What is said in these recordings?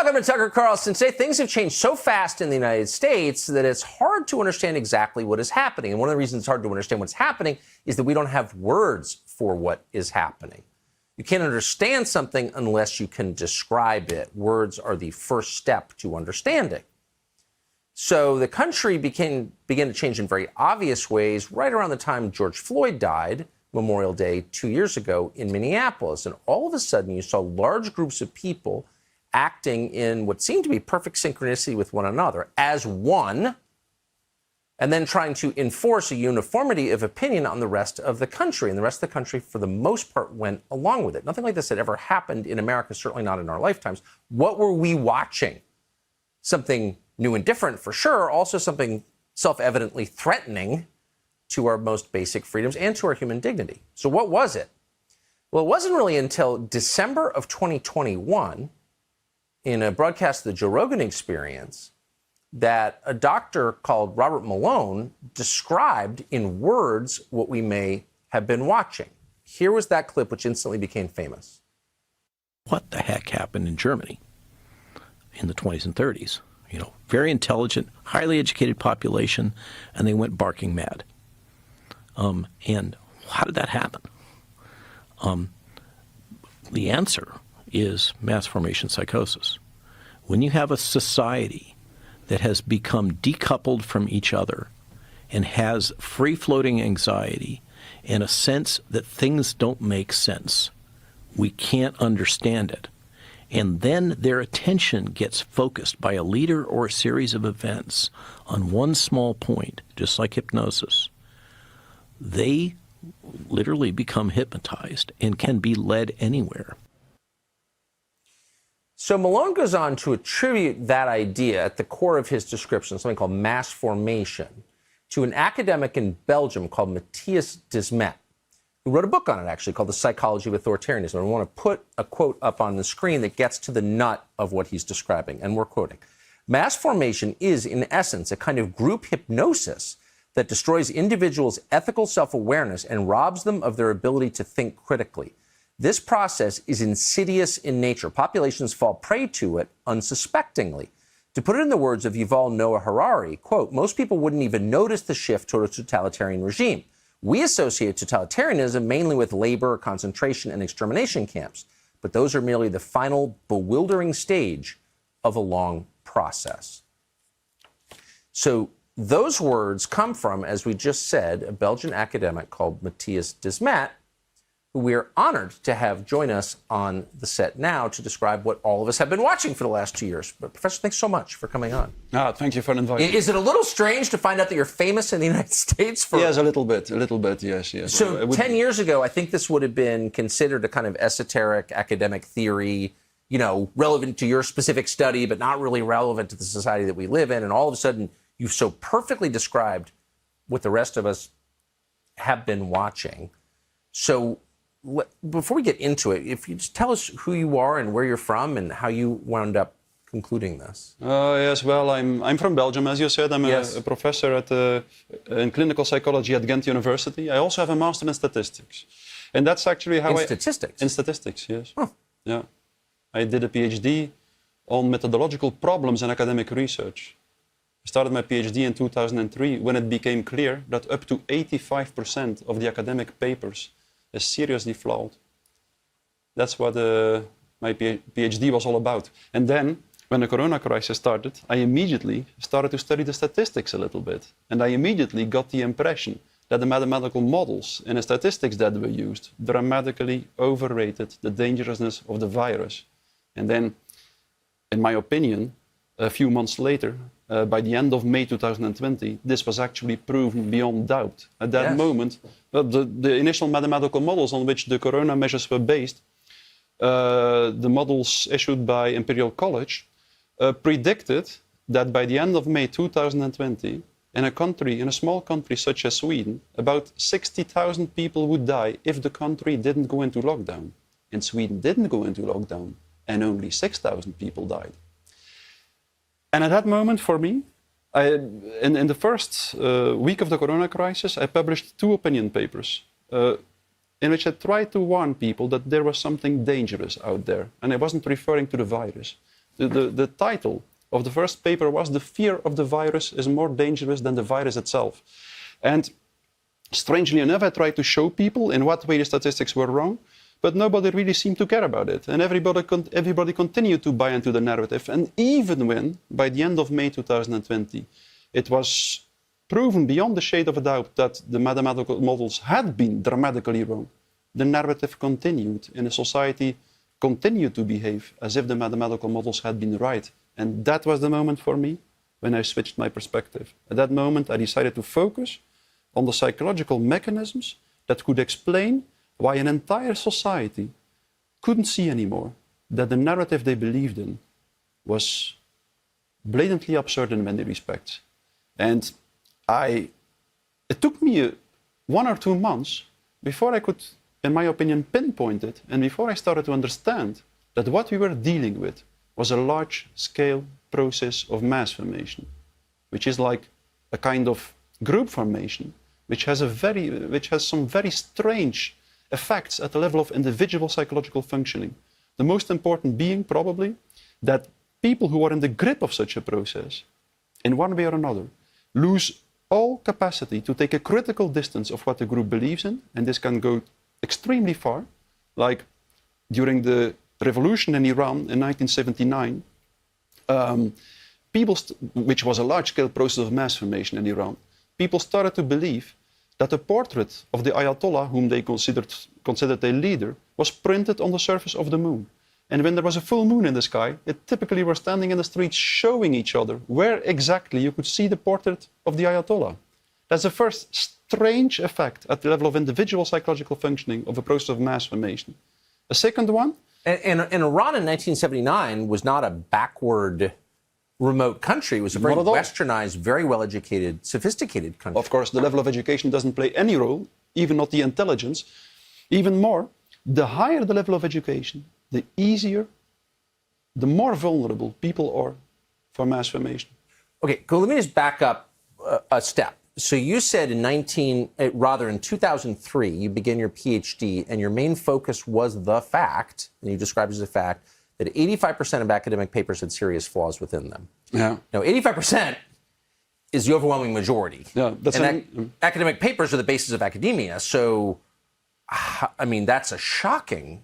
Welcome to Tucker Carlson. Today, things have changed so fast in the United States that it's hard to understand exactly what is happening. And one of the reasons it's hard to understand what's happening is that we don't have words for what is happening. You can't understand something unless you can describe it. Words are the first step to understanding. So the country began to change in very obvious ways right around the time George Floyd died, Memorial Day 2 years ago in Minneapolis. And all of a sudden, you saw large groups of people acting in what seemed to be perfect synchronicity with one another as one, and then trying to enforce a uniformity of opinion on the rest of the country. And the rest of the country, for the most part, went along with it. Nothing like this had ever happened in America, certainly not in our lifetimes. What were we watching? Something new and different, for sure, also something self-evidently threatening to our most basic freedoms and to our human dignity. So what was it? Well, it wasn't really until December of 2021, in a broadcast of the Joe Rogan Experience, that a doctor called Robert Malone described in words what we may have been watching. Here was that clip, which instantly became famous. What the heck happened in Germany in the 20s and 30s? You know, very intelligent, highly educated population, and they went barking mad. And how did that happen? The answer is mass formation psychosis. When you have a society that has become decoupled from each other and has free-floating anxiety and a sense that things don't make sense, we can't understand it, and then their attention gets focused by a leader or a series of events on one small point, just like hypnosis, they literally become hypnotized and can be led anywhere. So Malone goes on to attribute that idea at the core of his description, something called mass formation, to an academic in Belgium called Mattias Desmet, who wrote a book on it, actually, called The Psychology of Authoritarianism. And I want to put a quote up on the screen that gets to the nut of what he's describing, and we're quoting. Mass formation is, in essence, a kind of group hypnosis that destroys individuals' ethical self-awareness and robs them of their ability to think critically. This process is insidious in nature. Populations fall prey to it unsuspectingly. To put it in the words of Yuval Noah Harari, quote, most people wouldn't even notice the shift toward a totalitarian regime. We associate totalitarianism mainly with labor, concentration, and extermination camps, but those are merely the final bewildering stage of a long process. So those words come from, as we just said, a Belgian academic called Mattias Desmet, who we are honored to have join us on the set now to describe what all of us have been watching for the last 2 years. But Professor, thanks so much for coming on. Thank you for inviting me. Is it a little strange to find out that you're famous in the United States? Yes, a little bit, yes. So 10 years ago, I think this would have been considered a kind of esoteric academic theory, you know, relevant to your specific study, but not really relevant to the society that we live in. And all of a sudden, you've so perfectly described what the rest of us have been watching. So before we get into it, if you just tell us who you are and where you're from and how you wound up concluding this. Yes, well, I'm from Belgium, as you said. I'm a professor in clinical psychology at Ghent University. I also have a master in statistics. And that's actually how statistics? In statistics, yes. Huh. Yeah. I did a PhD on methodological problems in academic research. I started my PhD in 2003 when it became clear that up to 85% of the academic papers is seriously flawed. That's what my PhD was all about. And then, when the corona crisis started, I immediately started to study the statistics a little bit. And I immediately got the impression that the mathematical models in the statistics that were used dramatically overrated the dangerousness of the virus. And then, in my opinion, a few months later, by the end of May 2020, this was actually proven beyond doubt. At that moment, the initial mathematical models on which the corona measures were based, the models issued by Imperial College, predicted that by the end of May 2020, in a small country such as Sweden, about 60,000 people would die if the country didn't go into lockdown. And Sweden didn't go into lockdown, and only 6,000 people died. And at that moment, for me, in the first week of the corona crisis, I published 2 opinion papers in which I tried to warn people that there was something dangerous out there. And I wasn't referring to the virus, The title of the first paper was "The Fear of the Virus is More Dangerous Than the Virus Itself." And strangely enough, I tried to show people in what way the statistics were wrong, but nobody really seemed to care about it. And everybody continued to buy into the narrative. And even when, by the end of May 2020, it was proven beyond the shade of a doubt that the mathematical models had been dramatically wrong, the narrative continued, and the society continued to behave as if the mathematical models had been right. And that was the moment for me when I switched my perspective. At that moment, I decided to focus on the psychological mechanisms that could explain why an entire society couldn't see anymore that the narrative they believed in was blatantly absurd in many respects. And it took me 1 or 2 months before I could, in my opinion, pinpoint it, and before I started to understand that what we were dealing with was a large-scale process of mass formation, which is like a kind of group formation, which has some very strange effects at the level of individual psychological functioning. The most important being probably that people who are in the grip of such a process, in one way or another, lose all capacity to take a critical distance of what the group believes in, and this can go extremely far, like during the revolution in Iran in 1979, which was a large-scale process of mass formation in Iran, people started to believe that a portrait of the Ayatollah, whom they considered a leader, was printed on the surface of the moon. And when there was a full moon in the sky, it typically were standing in the streets showing each other where exactly you could see the portrait of the Ayatollah. That's the first strange effect at the level of individual psychological functioning of a process of mass formation. A second one. And Iran in 1979 was not a backward, remote country. It was a very westernized, very well-educated, sophisticated country. Of course, the level of education doesn't play any role, even not the intelligence. Even more, the higher the level of education, the easier, the more vulnerable people are for mass formation. Okay, let me just back up a step. So you said in 2003, you began your PhD, and your main focus was the fact, and you described it as a fact, that 85% of academic papers had serious flaws within them. Yeah. Now, 85% is the overwhelming majority. Yeah, academic papers are the basis of academia. So, I mean, that's a shocking.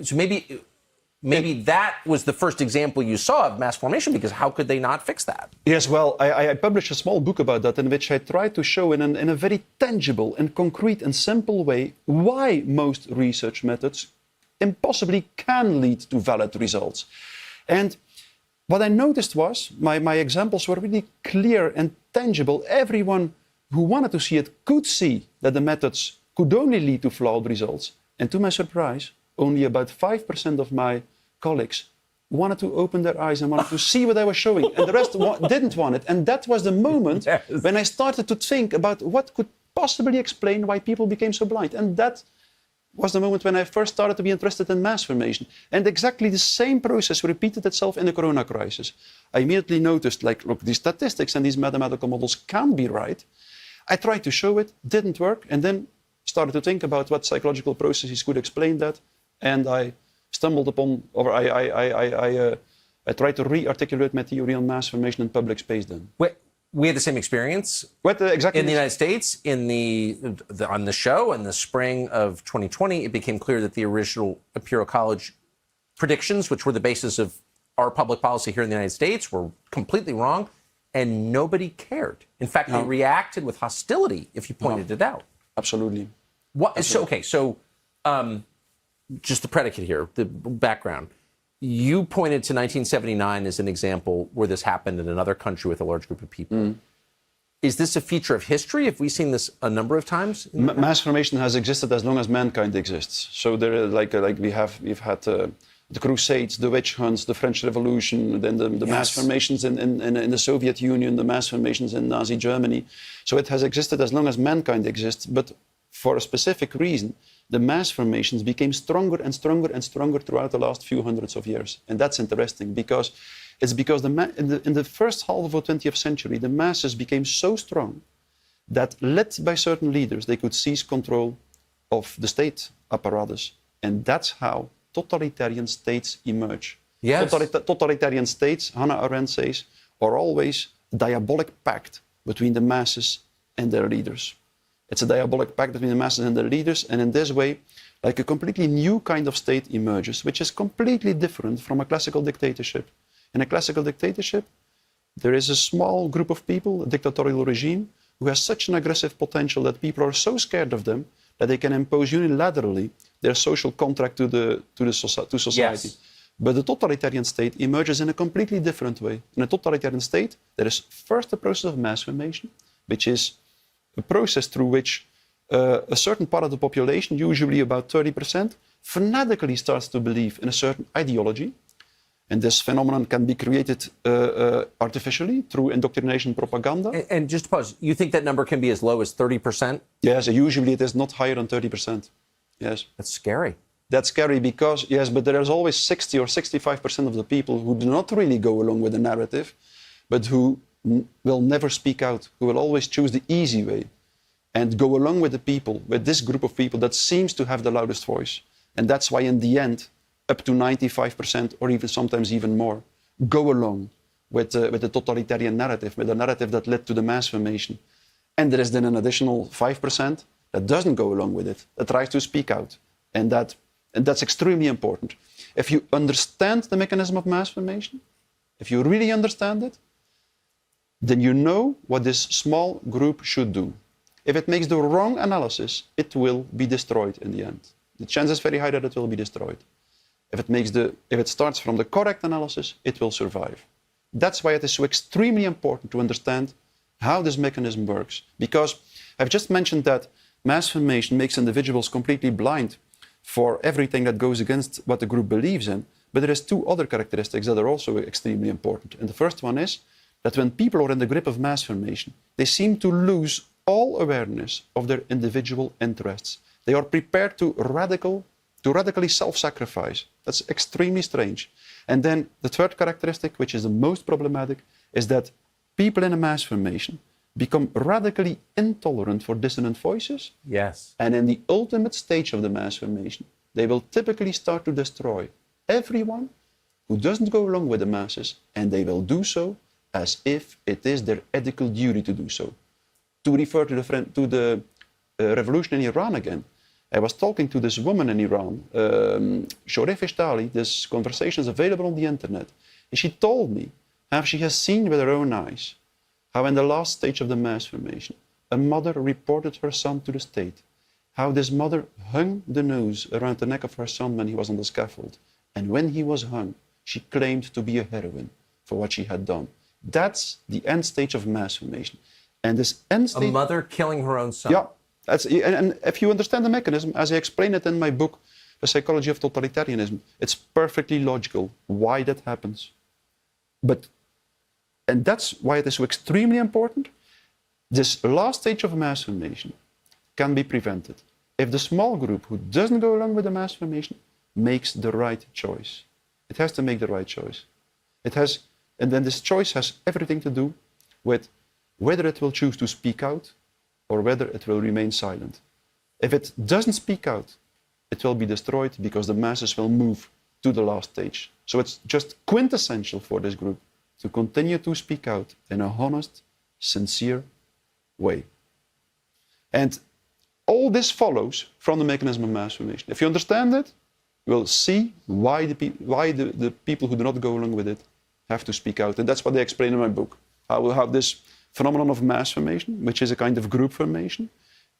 So maybe that was the first example you saw of mass formation, because how could they not fix that? Yes, well, I published a small book about that in which I tried to show in a very tangible and concrete and simple way why most research methods impossibly can lead to valid results. And what I noticed was my examples were really clear and tangible. Everyone who wanted to see it could see that the methods could only lead to flawed results. And to my surprise, only about 5% of my colleagues wanted to open their eyes and wanted to see what I was showing, and the rest didn't want it. And that was the moment when I started to think about what could possibly explain why people became so blind. And that was the moment when I first started to be interested in mass formation. And exactly the same process repeated itself in the corona crisis. I immediately noticed, like, look, these statistics and these mathematical models can be right. I tried to show it, didn't work, and then started to think about what psychological processes could explain that. And I stumbled upon, or I tried to re-articulate my theory on mass formation in public space then. We had the same experience exactly in the United States on the show in the spring of 2020. It became clear that the original Imperial College predictions, which were the basis of our public policy here in the United States, were completely wrong, and nobody cared. In fact, they reacted with hostility if you pointed it out. Absolutely. So just the predicate here, the background. You pointed to 1979 as an example where this happened in another country with a large group of people. Is this a feature of history? Have we seen this a number of times? Mass formation has existed as long as mankind exists. So there, we've had the Crusades, the witch hunts, the French Revolution, then the mass formations in the Soviet Union, the mass formations in Nazi Germany. So it has existed as long as mankind exists, but for a specific reason, the mass formations became stronger and stronger and stronger throughout the last few hundreds of years. And that's interesting because in the first half of the 20th century, the masses became so strong that, led by certain leaders, they could seize control of the state apparatus. And that's how totalitarian states emerge. Yes. Totalitarian states, Hannah Arendt says, are always a diabolic pact between the masses and their leaders. It's a diabolic pact between the masses and their leaders, and in this way, like a completely new kind of state emerges, which is completely different from a classical dictatorship. In a classical dictatorship, there is a small group of people, a dictatorial regime, who has such an aggressive potential that people are so scared of them that they can impose unilaterally their social contract to society. Yes. But the totalitarian state emerges in a completely different way. In a totalitarian state, there is first the process of mass formation, which is a process through which a certain part of the population, usually about 30%, fanatically starts to believe in a certain ideology. And this phenomenon can be created artificially through indoctrination propaganda. And just to pause, you think that number can be as low as 30%? Yes, usually it is not higher than 30%. Yes. That's scary. That's scary because, yes, but there is always 60 or 65% of the people who do not really go along with the narrative, but who will never speak out, who will always choose the easy way and go along with the people, with this group of people that seems to have the loudest voice. And that's why in the end, up to 95% or even sometimes even more, go along with the totalitarian narrative, with the narrative that led to the mass formation. And there is then an additional 5% that doesn't go along with it, that tries to speak out. And that's extremely important. If you understand the mechanism of mass formation, if you really understand it, then you know what this small group should do. If it makes the wrong analysis, it will be destroyed in the end. The chance is very high that it will be destroyed. If it starts from the correct analysis, it will survive. That's why it is so extremely important to understand how this mechanism works. Because I've just mentioned that mass formation makes individuals completely blind for everything that goes against what the group believes in. But there is two other characteristics that are also extremely important. And the first one is that when people are in the grip of mass formation, they seem to lose all awareness of their individual interests. They are prepared to radically self-sacrifice. That's extremely strange. And then the third characteristic, which is the most problematic, is that people in a mass formation become radically intolerant for dissonant voices. Yes. And in the ultimate stage of the mass formation, they will typically start to destroy everyone who doesn't go along with the masses, and they will do so as if it is their ethical duty to do so. To refer to the revolution in Iran again, I was talking to this woman in Iran, Shoreh Fishtali. This conversation is available on the internet. And she told me how she has seen with her own eyes how in the last stage of the mass formation, a mother reported her son to the state, how this mother hung the noose around the neck of her son when he was on the scaffold. And when he was hung, she claimed to be a heroine for what she had done. That's the end stage of mass formation. And this end stage... A mother killing her own son. Yeah. And if you understand the mechanism, as I explain it in my book, The Psychology of Totalitarianism, it's perfectly logical why that happens. And that's why it is so extremely important. This last stage of mass formation can be prevented if the small group who doesn't go along with the mass formation makes the right choice. It has to make the right choice. And then this choice has everything to do with whether it will choose to speak out or whether it will remain silent. If it doesn't speak out, it will be destroyed because the masses will move to the last stage. So it's just quintessential for this group to continue to speak out in a honest, sincere way. And all this follows from the mechanism of mass formation. If you understand it, you will see why the people who do not go along with it have to speak out. And that's what I explain in my book. How this phenomenon of mass formation, which is a kind of group formation,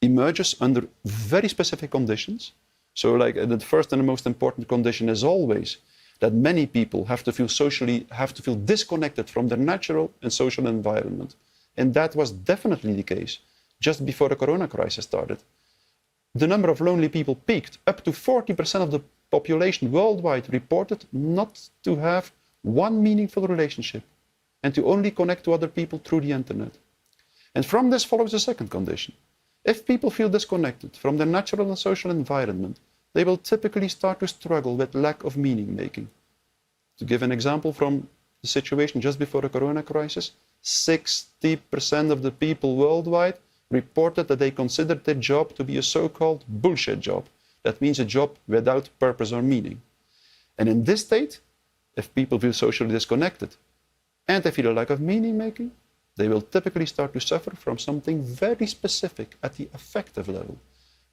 emerges under very specific conditions. So like the first and the most important condition is always that many people have to feel disconnected from their natural and social environment. And that was definitely the case just before the corona crisis started. The number of lonely people peaked. Up to 40% of the population worldwide reported not to have one meaningful relationship and to only connect to other people through the internet. And from this follows the second condition. If people feel disconnected from their natural and social environment, they will typically start to struggle with lack of meaning making. To give an example from the situation just before the corona crisis, 60% of the people worldwide reported that they considered their job to be a so-called bullshit job. That means a job without purpose or meaning. And in this state, if people feel socially disconnected and they feel a lack of meaning making, they will typically start to suffer from something very specific at the affective level.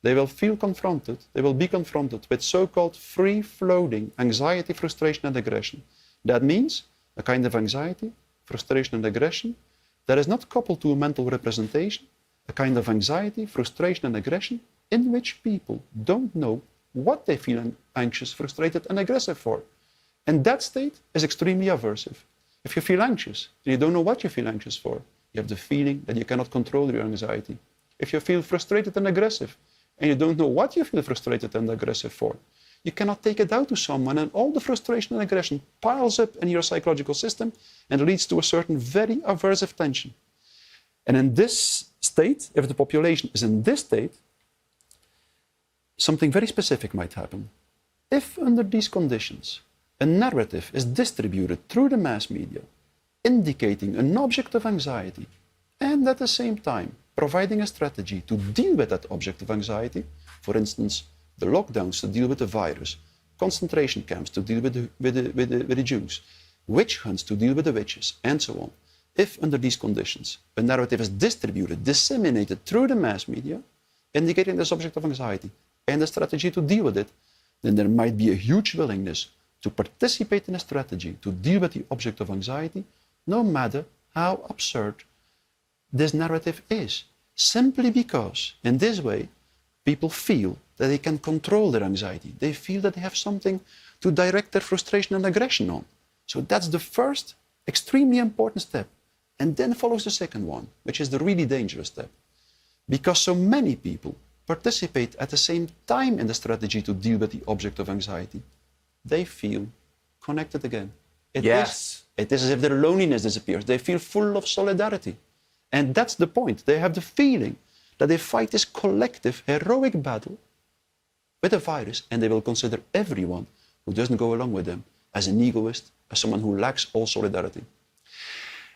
They will feel confronted, they will be confronted with so-called free-floating anxiety, frustration, and aggression. That means a kind of anxiety, frustration, and aggression that is not coupled to a mental representation, a kind of anxiety, frustration, and aggression in which people don't know what they feel anxious, frustrated, and aggressive for. And that state is extremely aversive. If you feel anxious and you don't know what you feel anxious for, you have the feeling that you cannot control your anxiety. If you feel frustrated and aggressive and you don't know what you feel frustrated and aggressive for, you cannot take it out to someone, and all the frustration and aggression piles up in your psychological system and leads to a certain very aversive tension. And in this state, if the population is in this state, something very specific might happen. If under these conditions, a narrative is distributed through the mass media, indicating an object of anxiety, and at the same time providing a strategy to deal with that object of anxiety, for instance, the lockdowns to deal with the virus, concentration camps to deal with the Jews, witch hunts to deal with the witches, and so on. If under these conditions, a narrative is distributed, disseminated through the mass media, indicating this object of anxiety and a strategy to deal with it, then there might be a huge willingness to participate in a strategy to deal with the object of anxiety, no matter how absurd this narrative is. Simply because, in this way, people feel that they can control their anxiety. They feel that they have something to direct their frustration and aggression on. So that's the first extremely important step. And then follows the second one, which is the really dangerous step. Because so many people participate at the same time in the strategy to deal with the object of anxiety, they feel connected again. It is as if their loneliness disappears. They feel full of solidarity. And that's the point. They have the feeling that they fight this collective, heroic battle with a virus, and they will consider everyone who doesn't go along with them as an egoist, as someone who lacks all solidarity.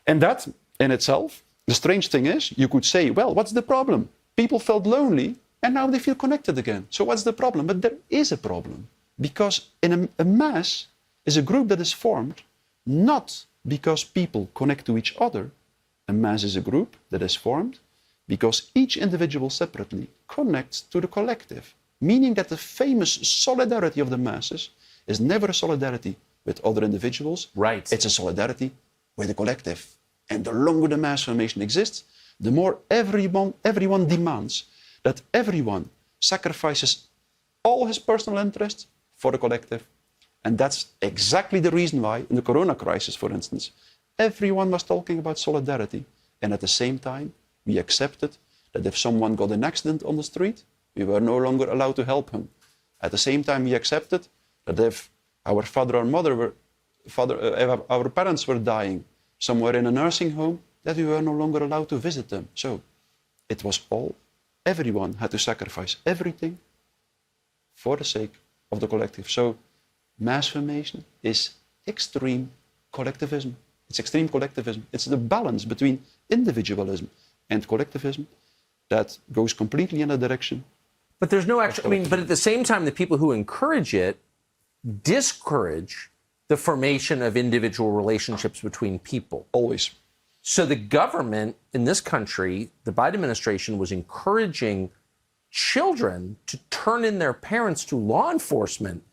And that, in itself, the strange thing is, you could say, well, what's the problem? People felt lonely, and now they feel connected again. So what's the problem? But there is a problem. Because in a mass is a group that is formed not because people connect to each other. A mass is a group that is formed because each individual separately connects to the collective, meaning that the famous solidarity of the masses is never a solidarity with other individuals. Right. It's a solidarity with the collective. And the longer the mass formation exists, the more everyone demands that everyone sacrifices all his personal interests for the collective. And that's exactly the reason why, in the corona crisis, for instance, everyone was talking about solidarity. And at the same time, we accepted that if someone got an accident on the street, we were no longer allowed to help him. At the same time, we accepted that if our father or mother our parents were dying somewhere in a nursing home, that we were no longer allowed to visit them. So it was everyone had to sacrifice everything for the sake of the collective. So mass formation is extreme collectivism. It's extreme collectivism. It's the balance between individualism and collectivism that goes completely in a direction. But there's no actual, but at the same time, the people who encourage it discourage the formation of individual relationships between people. Always. So the government in this country, the Biden administration, was encouraging children to turn in their parents to law enforcement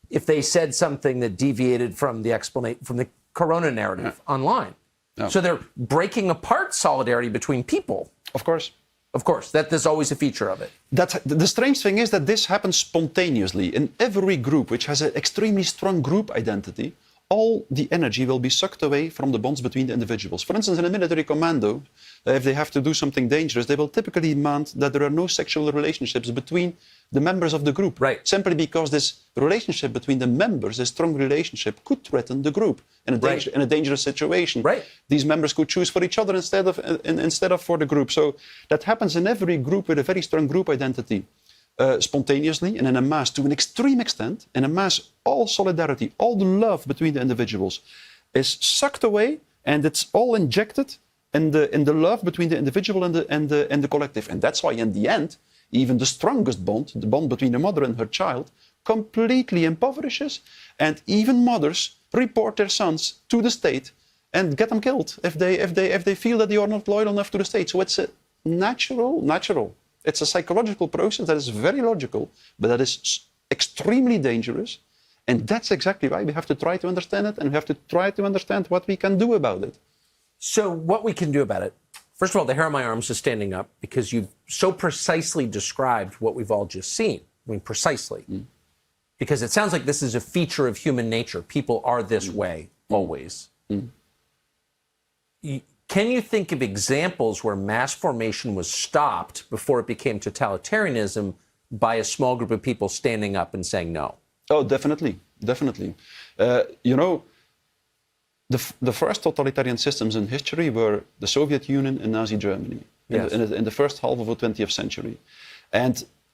if they said something that deviated from the corona narrative online. Yeah. So they're breaking apart solidarity between people. Of course. Of course, there's always a feature of it. The strange thing is that this happens spontaneously. In every group which has an extremely strong group identity, all the energy will be sucked away from the bonds between the individuals. For instance, in a military commando, if they have to do something dangerous, they will typically demand that there are no sexual relationships between the members of the group. Right. Simply because this relationship between the members, this strong relationship, could threaten the group in a dangerous situation. Right. These members could choose for each other instead of for the group. So that happens in every group with a very strong group identity. Spontaneously and in a mass to an extreme extent. In a mass, all solidarity, all the love between the individuals is sucked away, and it's all injected in the love between the individual and the collective. And that's why in the end, even the strongest bond, the bond between a mother and her child, completely impoverishes, and even mothers report their sons to the state and get them killed if they feel that they are not loyal enough to the state. So it's a natural. It's a psychological process that is very logical, but that is extremely dangerous. And that's exactly why we have to try to understand it, and we have to try to understand what we can do about it. So what we can do about it, first of all, the hair on my arms is standing up because you've so precisely described what we've all just seen. I mean, precisely. Because it sounds like this is a feature of human nature. People are this way, always. Can you think of examples where mass formation was stopped before it became totalitarianism by a small group of people standing up and saying no? Oh, definitely. You know, the first totalitarian systems in history were the Soviet Union and Nazi Germany in the first half of the 20th century.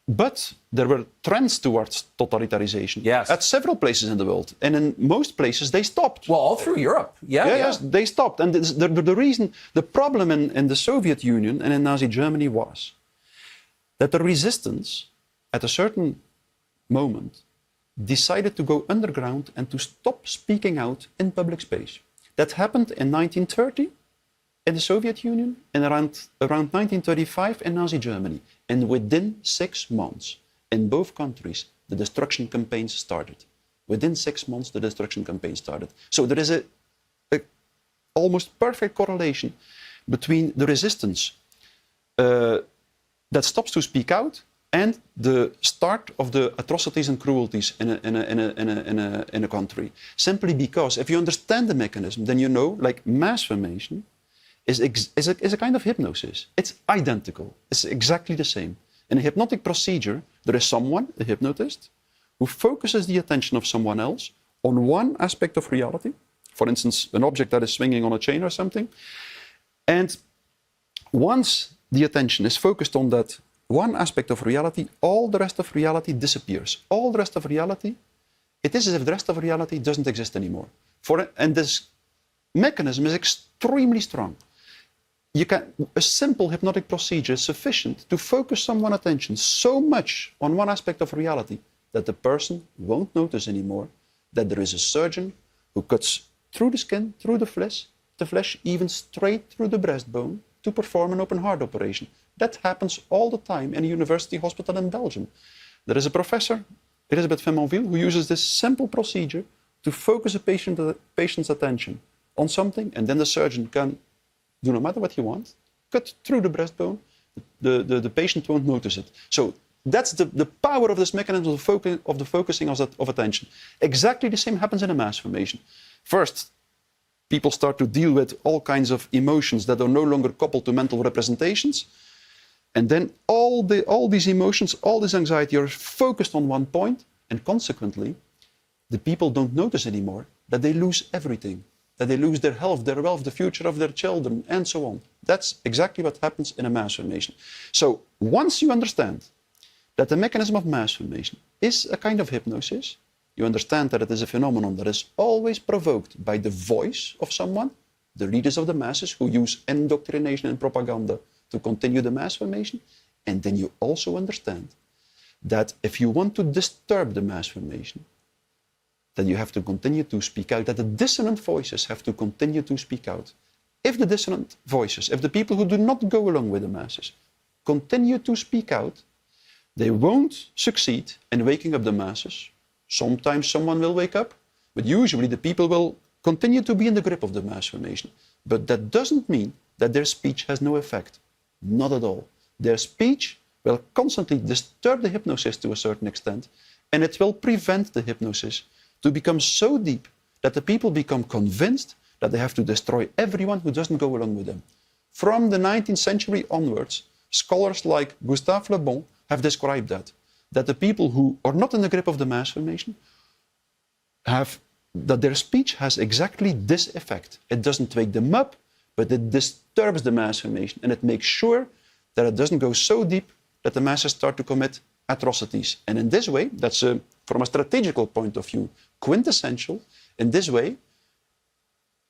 But there were trends towards totalitarianization at several places in the world. And in most places, they stopped. Well, all through Europe. Yes, they stopped. And the problem in the Soviet Union and in Nazi Germany was that the resistance, at a certain moment, decided to go underground and to stop speaking out in public space. That happened in 1930 in the Soviet Union and around 1935 in Nazi Germany. And within 6 months, in both countries, the destruction campaigns started. Within 6 months, the destruction campaign started. So there is a almost perfect correlation between the resistance that stops to speak out and the start of the atrocities and cruelties in a country. Simply because if you understand the mechanism, then you know, like mass formation is a kind of hypnosis. It's identical. It's exactly the same. In a hypnotic procedure, there is someone, a hypnotist, who focuses the attention of someone else on one aspect of reality, for instance, an object that is swinging on a chain or something. And once the attention is focused on that one aspect of reality, all the rest of reality disappears. All the rest of reality, it is as if the rest of reality doesn't exist anymore. And this mechanism is extremely strong. A simple hypnotic procedure is sufficient to focus someone's attention so much on one aspect of reality that the person won't notice anymore that there is a surgeon who cuts through the skin, through the flesh, even straight through the breastbone to perform an open heart operation. That happens all the time in a university hospital in Belgium. There is a professor, Elisabeth Femonville, who uses this simple procedure to focus a patient's attention on something, and then the surgeon can do no matter what he wants, cut through the breastbone, the patient won't notice it. So that's the power of this mechanism of the focusing of attention. Exactly the same happens in a mass formation. First, people start to deal with all kinds of emotions that are no longer coupled to mental representations. And then all these emotions, all this anxiety are focused on one point, and consequently, the people don't notice anymore that they lose everything, that they lose their health, their wealth, the future of their children, and so on. That's exactly what happens in a mass formation. So once you understand that the mechanism of mass formation is a kind of hypnosis, you understand that it is a phenomenon that is always provoked by the voice of someone, the leaders of the masses who use indoctrination and propaganda to continue the mass formation, and then you also understand that if you want to disturb the mass formation, that you have to continue to speak out, that the dissonant voices have to continue to speak out. If the dissonant voices, if the people who do not go along with the masses continue to speak out, they won't succeed in waking up the masses. Sometimes someone will wake up, but usually the people will continue to be in the grip of the mass formation. But that doesn't mean that their speech has no effect. Not at all. Their speech will constantly disturb the hypnosis to a certain extent, and it will prevent the hypnosis to become so deep that the people become convinced that they have to destroy everyone who doesn't go along with them. From the 19th century onwards, scholars like Gustave Le Bon have described that the people who are not in the grip of the mass formation that their speech has exactly this effect. It doesn't wake them up, but it disturbs the mass formation, and it makes sure that it doesn't go so deep that the masses start to commit atrocities. And in this way, that's from a strategical point of view, quintessential. In this way,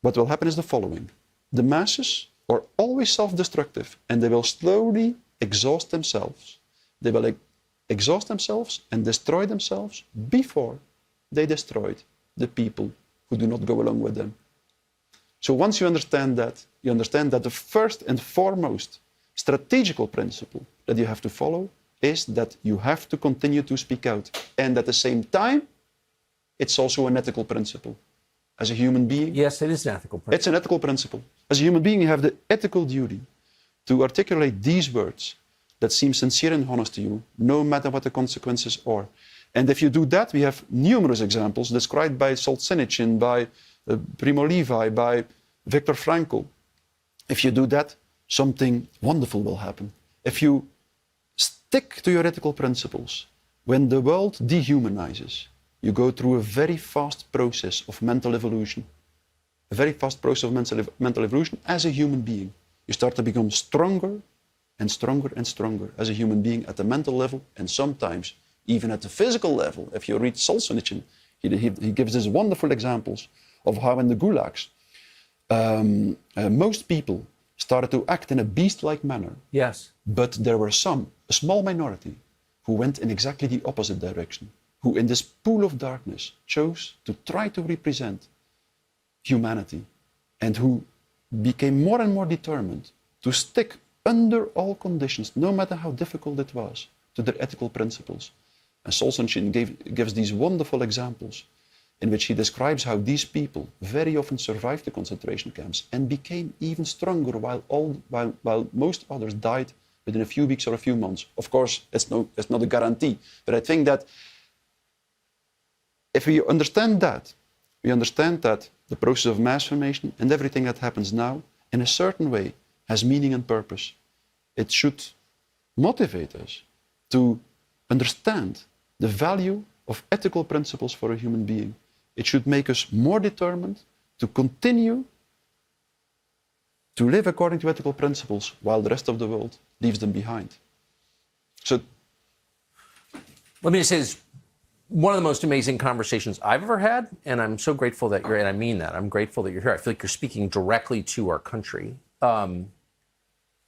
what will happen is the following. The masses are always self-destructive, and they will slowly exhaust themselves. They will exhaust themselves and destroy themselves before they destroyed the people who do not go along with them. So once you understand that the first and foremost strategical principle that you have to follow is that you have to continue to speak out. And at the same time, it's also an ethical principle. As a human being... Yes, it is an ethical principle. It's an ethical principle. As a human being, you have the ethical duty to articulate these words that seem sincere and honest to you, no matter what the consequences are. And if you do that, we have numerous examples described by Solzhenitsyn, by Primo Levi, by Viktor Frankl. If you do that, something wonderful will happen. If you stick to your ethical principles, when the world dehumanizes, you go through a very fast process of mental evolution. A very fast process of mental evolution as a human being. You start to become stronger and stronger and stronger as a human being at the mental level, and sometimes even at the physical level. If you read Solzhenitsyn, he gives these wonderful examples of how in the gulags, most people started to act in a beast-like manner. Yes. But there were some, a small minority, who went in exactly the opposite direction, who in this pool of darkness chose to try to represent humanity, and who became more and more determined to stick under all conditions, no matter how difficult it was, to their ethical principles. And Solzhenitsyn gives these wonderful examples in which he describes how these people very often survived the concentration camps and became even stronger while most others died within a few weeks or a few months. Of course, it's not a guarantee, but I think that if we understand that, we understand that the process of mass formation and everything that happens now, in a certain way, has meaning and purpose. It should motivate us to understand the value of ethical principles for a human being. It should make us more determined to continue to live according to ethical principles while the rest of the world leaves them behind. So, let me just say this. One of the most amazing conversations I've ever had, and I'm so grateful that you're, and I mean that, I'm grateful that you're here. I feel like you're speaking directly to our country.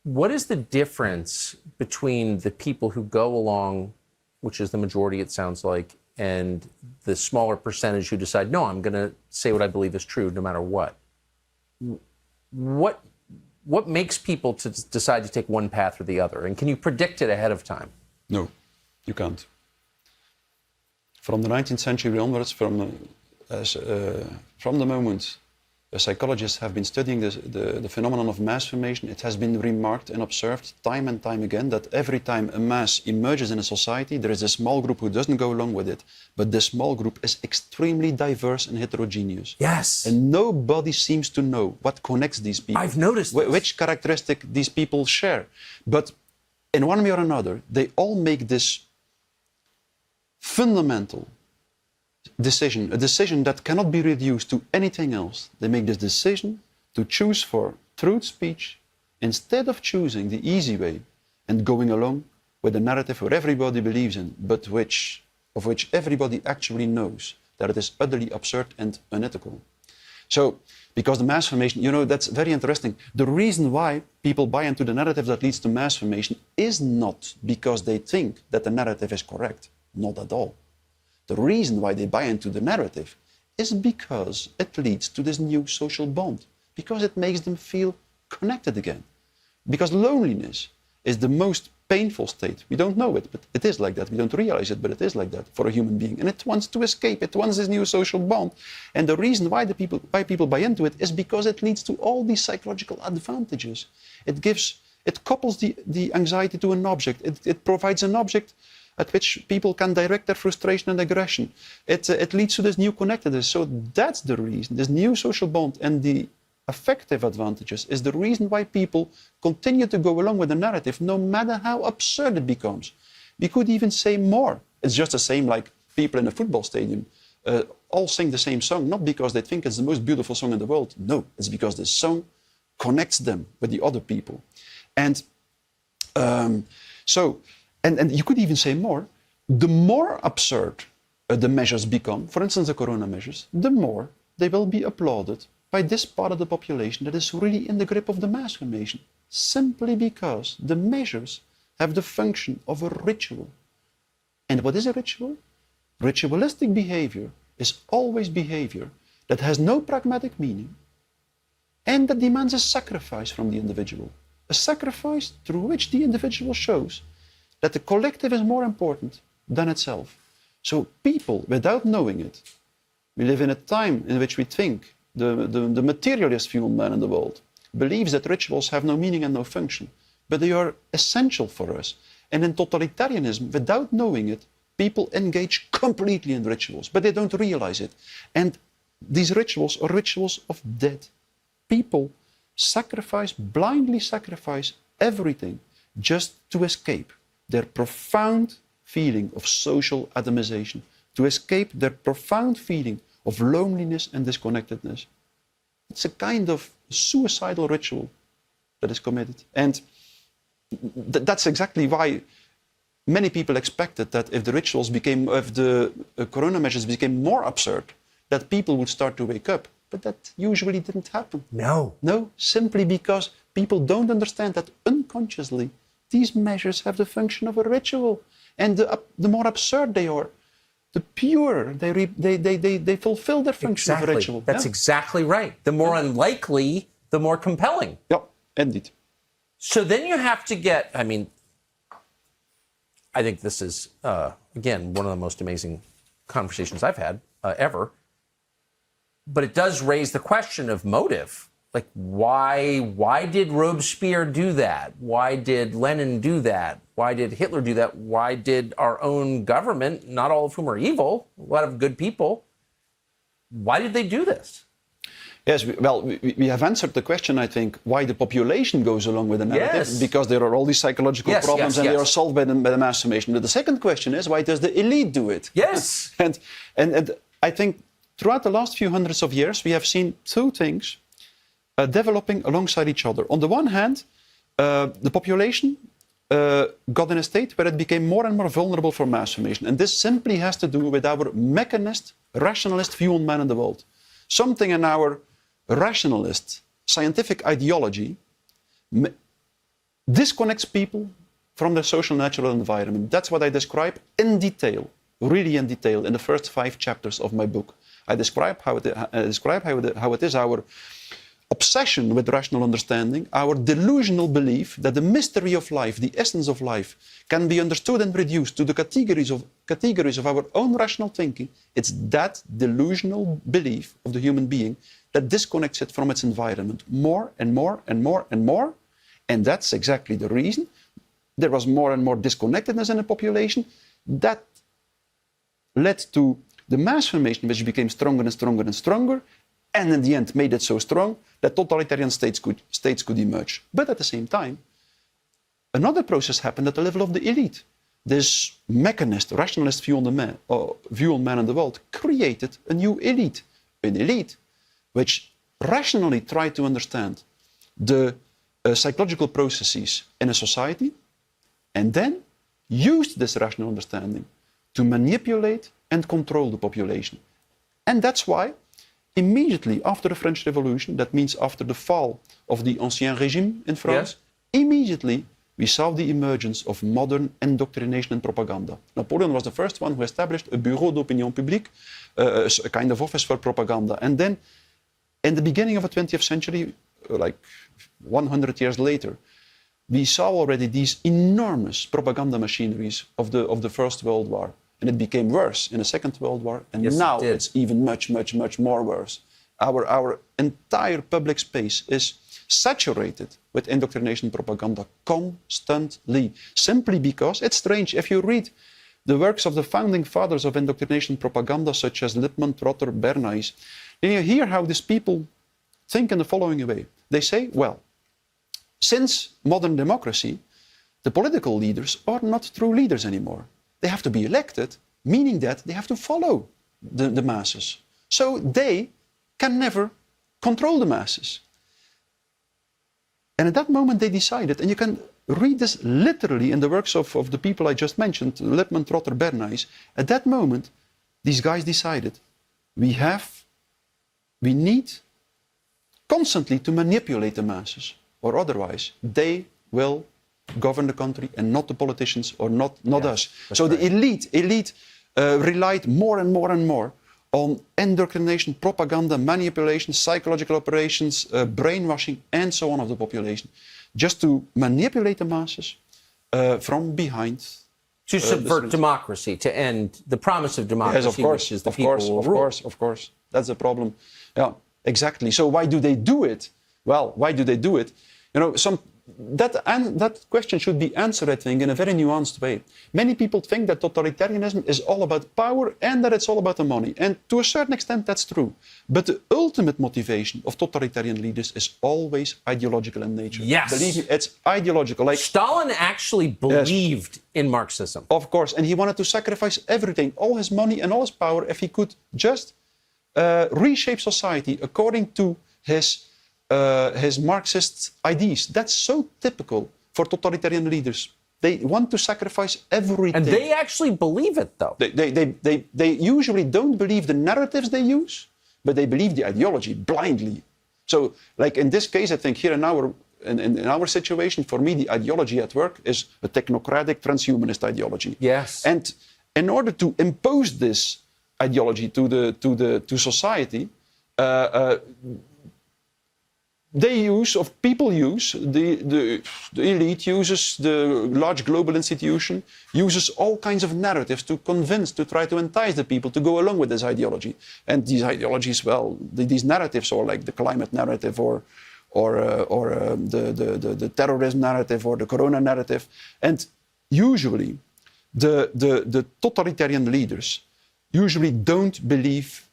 What is the difference between the people who go along, which is the majority it sounds like, and the smaller percentage who decide, no, I'm going to say what I believe is true no matter what? What makes people to decide to take one path or the other? And can you predict it ahead of time? No, you can't. From the 19th century onwards, from the moment psychologists have been studying the phenomenon of mass formation, it has been remarked and observed time and time again that every time a mass emerges in a society, there is a small group who doesn't go along with it. But this small group is extremely diverse and heterogeneous. Yes. And nobody seems to know what connects these people. I've noticed this. Which characteristic these people share. But in one way or another, they all make this fundamental decision, a decision that cannot be reduced to anything else. They make this decision to choose for truth speech instead of choosing the easy way and going along with a narrative where everybody believes in, but of which everybody actually knows that it is utterly absurd and unethical. So, because the mass formation, you know, that's very interesting. The reason why people buy into the narrative that leads to mass formation is not because they think that the narrative is correct. Not at all. The reason why they buy into the narrative is because it leads to this new social bond, because it makes them feel connected again. Because loneliness is the most painful state. We don't know it, but it is like that. We don't realize it, but it is like that for a human being. And it wants to escape. It wants this new social bond. And the reason why people buy into it is because it leads to all these psychological advantages. It couples the anxiety to an object. It provides an object at which people can direct their frustration and aggression. It leads to this new connectedness. So that's the reason, this new social bond and the affective advantages is the reason why people continue to go along with the narrative, no matter how absurd it becomes. We could even say more. It's just the same like people in a football stadium all sing the same song, not because they think it's the most beautiful song in the world. No, it's because the song connects them with the other people. And And you could even say more, the more absurd the measures become, for instance, the corona measures, the more they will be applauded by this part of the population that is really in the grip of the mass formation, simply because the measures have the function of a ritual. And what is a ritual? Ritualistic behavior is always behavior that has no pragmatic meaning, and that demands a sacrifice from the individual. A sacrifice through which the individual shows that the collective is more important than itself. So people, without knowing it, we live in a time in which we think the materialist view man in the world believes that rituals have no meaning and no function, but they are essential for us. And in totalitarianism, without knowing it, people engage completely in rituals, but they don't realize it. And these rituals are rituals of death. People blindly sacrifice everything just to escape their profound feeling of social atomization, to escape their profound feeling of loneliness and disconnectedness. It's a kind of suicidal ritual that is committed. And that's exactly why many people expected that if the corona measures became more absurd, that people would start to wake up. But that usually didn't happen. No. No, simply because people don't understand that unconsciously these measures have the function of a ritual. And the more absurd they are, the purer they fulfill their function of a ritual. That's exactly right. The more unlikely, the more compelling. Yeah, indeed. So then you have to get, I mean, I think this is, again, one of the most amazing conversations I've had ever. But it does raise the question of motive. Like, why did Robespierre do that? Why did Lenin do that? Why did Hitler do that? Why did our own government, not all of whom are evil, a lot of good people, why did they do this? Yes, we have answered the question, I think, why the population goes along with the narrative. Yes. Because there are all these psychological problems and they are solved by the mass summation. But the second question is, why does the elite do it? Yes. and I think throughout the last few hundreds of years, we have seen two things developing alongside each other. On the one hand, the population got in a state where it became more and more vulnerable for mass formation. And this simply has to do with our mechanist, rationalist view on man in the world. Something in our rationalist, scientific ideology disconnects people from their social natural environment. That's what I describe in detail, really in detail, in the first 5 chapters of my book. I describe how it is our obsession with rational understanding, our delusional belief that the mystery of life, the essence of life, can be understood and reduced to the categories of our own rational thinking. It's that delusional belief of the human being that disconnects it from its environment more and more and more and more. And that's exactly the reason there was more and more disconnectedness in the population. That led to the mass formation, which became stronger and stronger and stronger, and in the end made it so strong that totalitarian states could emerge. But at the same time, another process happened at the level of the elite. This mechanist, rationalist view on man in the world created a new elite. An elite which rationally tried to understand the psychological processes in a society and then used this rational understanding to manipulate and control the population. And that's why immediately after the French Revolution, that means after the fall of the Ancien Régime in France, immediately we saw the emergence of modern indoctrination and propaganda. Napoleon was the first one who established a Bureau d'Opinion Publique, a kind of office for propaganda. And then in the beginning of the 20th century, like 100 years later, we saw already these enormous propaganda machineries of the First World War. And it became worse in the Second World War, and now it's even much, much, much more worse. Our entire public space is saturated with indoctrination propaganda constantly, simply because it's strange. If you read the works of the founding fathers of indoctrination propaganda, such as Lippmann, Trotter, Bernays, then you hear how these people think in the following way. They say, well, since modern democracy, the political leaders are not true leaders anymore. They have to be elected, meaning that they have to follow the masses. So they can never control the masses. And at that moment they decided, and you can read this literally in the works of the people I just mentioned, Lippmann, Trotter, Bernays. At that moment, these guys decided, we need constantly to manipulate the masses, or otherwise they will govern the country and not the politicians or not us. So the elite relied more and more and more on indoctrination, propaganda, manipulation, psychological operations, brainwashing, and so on of the population, just to manipulate the masses from behind. To subvert democracy, to end the promise of democracy, yes, of course, which is the people will rule. Of course. That's the problem. Yeah, exactly. So why do they do it? Well, why do they do it? You know, that question should be answered, I think, in a very nuanced way. Many people think that totalitarianism is all about power and that it's all about the money. And to a certain extent, that's true. But the ultimate motivation of totalitarian leaders is always ideological in nature. Yes. Believe me, it's ideological. Like Stalin actually believed in Marxism. Of course, and he wanted to sacrifice everything, all his money and all his power, if he could just reshape society according to his Marxist ideas. That's so typical for totalitarian leaders. They want to sacrifice everything. And they actually believe it, though. They usually don't believe the narratives they use, but they believe the ideology blindly. So, like in this case, I think here in our situation, for me, the ideology at work is a technocratic transhumanist ideology. Yes. And in order to impose this ideology to society, people use, the elite uses, the large global institution uses all kinds of narratives to try to entice the people to go along with this ideology. And these ideologies, well, these narratives are like the climate narrative or the terrorism narrative or the corona narrative. And usually the totalitarian leaders usually don't believe,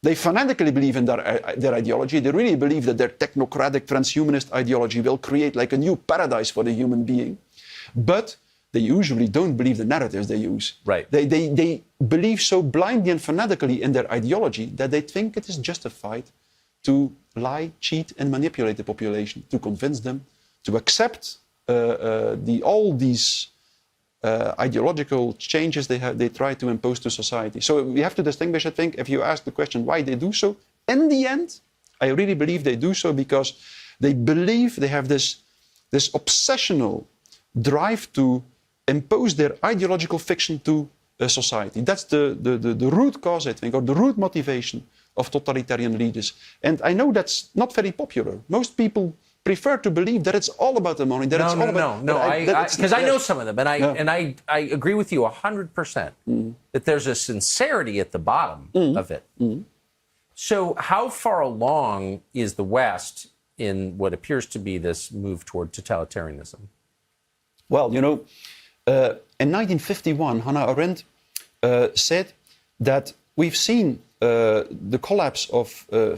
they fanatically believe in their ideology. They really believe that their technocratic transhumanist ideology will create like a new paradise for the human being. But they usually don't believe the narratives they use. Right. They believe so blindly and fanatically in their ideology that they think it is justified to lie, cheat, and manipulate the population, to convince them to accept all these ideological changes they try to impose to society. So we have to distinguish, I think, if you ask the question why they do so, in the end, I really believe they do so because they believe they have this obsessional drive to impose their ideological fiction to society. That's the root cause, I think, or the root motivation of totalitarian leaders. And I know that's not very popular. Most people prefer to believe that it's all about the money. Because I know some of them, and I agree with you 100% that there's a sincerity at the bottom of it. So how far along is the West in what appears to be this move toward totalitarianism? Well, you know, in 1951, Hannah Arendt said that we've seen the collapse of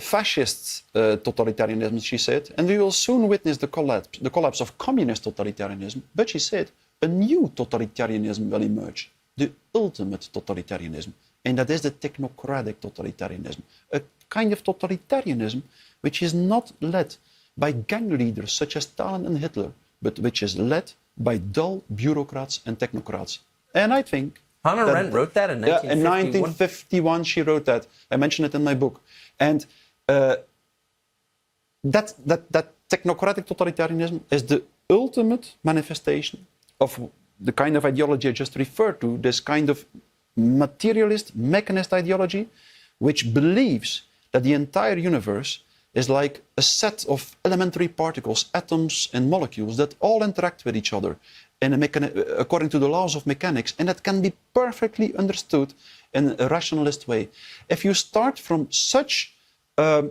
fascist totalitarianism, she said, and we will soon witness the collapse of communist totalitarianism. But she said a new totalitarianism will emerge, the ultimate totalitarianism, and that is the technocratic totalitarianism, a kind of totalitarianism which is not led by gang leaders such as Stalin and Hitler, but which is led by dull bureaucrats and technocrats. And I think Hannah Arendt wrote that in 1951? In 1951, she wrote that. I mention it in my book. And that technocratic totalitarianism is the ultimate manifestation of the kind of ideology I just referred to, this kind of materialist, mechanist ideology, which believes that the entire universe is like a set of elementary particles, atoms and molecules that all interact with each other according to the laws of mechanics, and that can be perfectly understood in a rationalist way. If you start from such a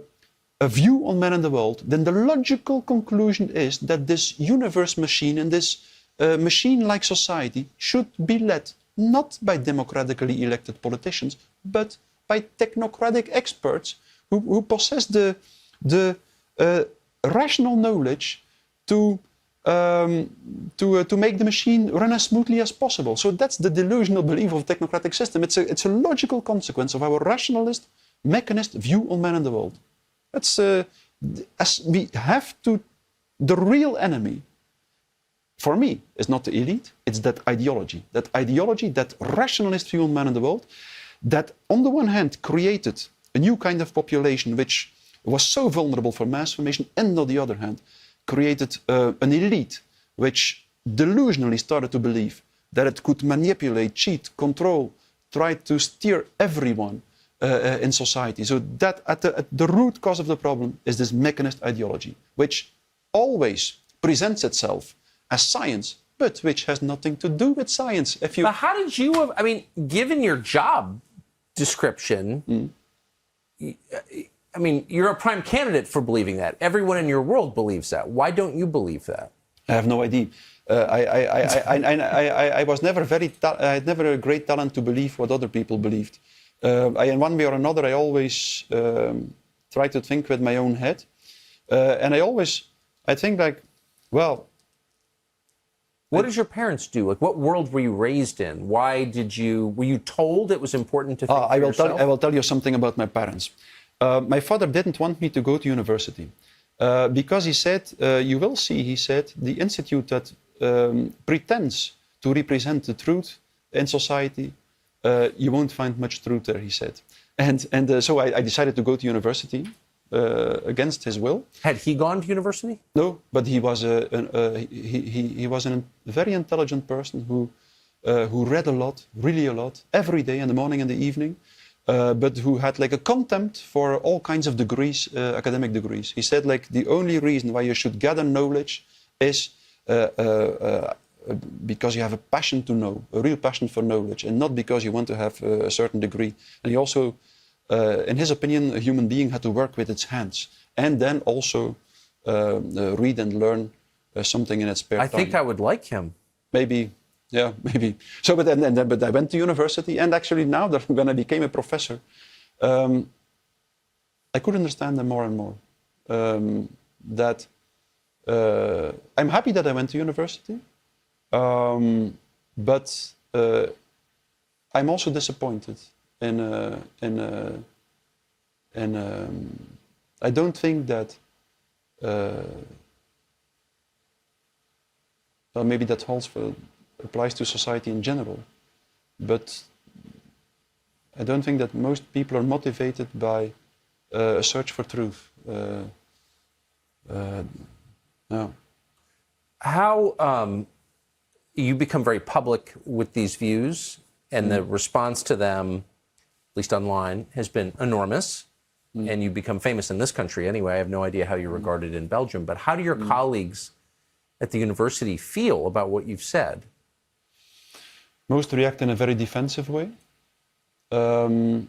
view on man and the world, then the logical conclusion is that this universe machine and this machine-like society should be led not by democratically elected politicians, but by technocratic experts who possess the rational knowledge to make the machine run as smoothly as possible. So that's the delusional belief of the technocratic system. It's a logical consequence of our rationalist, mechanist view on man and the world. That's as we have to. The real enemy, for me, is not the elite. It's that ideology, that rationalist view on man and the world, that on the one hand created a new kind of population which was so vulnerable for mass formation, and on the other hand created an elite which delusionally started to believe that it could manipulate, cheat, control, tried to steer everyone in society. So that at the root cause of the problem is this mechanist ideology, which always presents itself as science, but which has nothing to do with science. But how did you, I mean, given your job description, I mean, you're a prime candidate for believing that. Everyone in your world believes that. Why don't you believe that? I have no idea. I was never I had never a great talent to believe what other people believed. In one way or another, I always try to think with my own head. And I think like, well... What did your parents do? Like, what world were you raised in? Were you told it was important to think for yourself? I will tell you something about my parents. My father didn't want me to go to university because he said, you will see, he said, the institute that pretends to represent the truth in society, you won't find much truth there, he said. And so I decided to go to university against his will. Had he gone to university? No, but he was a very intelligent person who read a lot, really a lot, every day in the morning and the evening, but who had like a contempt for all kinds of degrees, academic degrees. He said like the only reason why you should gather knowledge is because you have a passion to know, a real passion for knowledge, and not because you want to have a certain degree. And he also, in his opinion, a human being had to work with its hands and then also read and learn something in its spare time. I think I would like him. Maybe, yeah, maybe. So, but I went to university, and actually now that when I became a professor, I could understand them more and more. I'm happy that I went to university, but I'm also disappointed. I don't think that. Well, maybe that applies to society in general, but I don't think that most people are motivated by a search for truth. No. How you become very public with these views, and the response to them, at least online, has been enormous. And you become famous in this country anyway. I have no idea how you're regarded in Belgium, but how do your colleagues at the university feel about what you've said? Most react in a very defensive way. I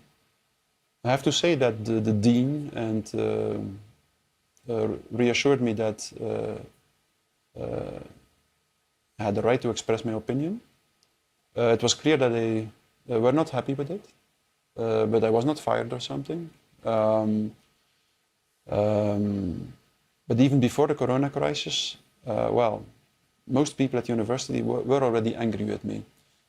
have to say that the dean reassured me that I had the right to express my opinion. It was clear that they were not happy with it, but I was not fired or something. But even before the corona crisis, well, most people at university were already angry with me,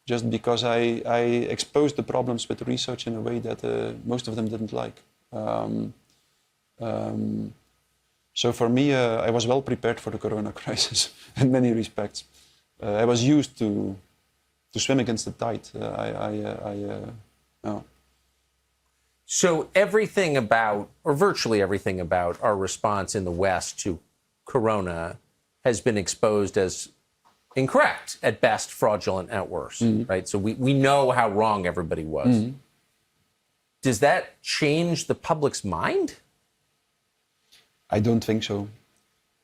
just because I exposed the problems with research in a way that most of them didn't like. So for me, I was well prepared for the corona crisis in many respects. I was used to swim against the tide. No. So everything about, or virtually everything about, our response in the West to corona has been exposed as incorrect, at best, fraudulent at worst, right? So we know how wrong everybody was. Does that change the public's mind? I don't think so.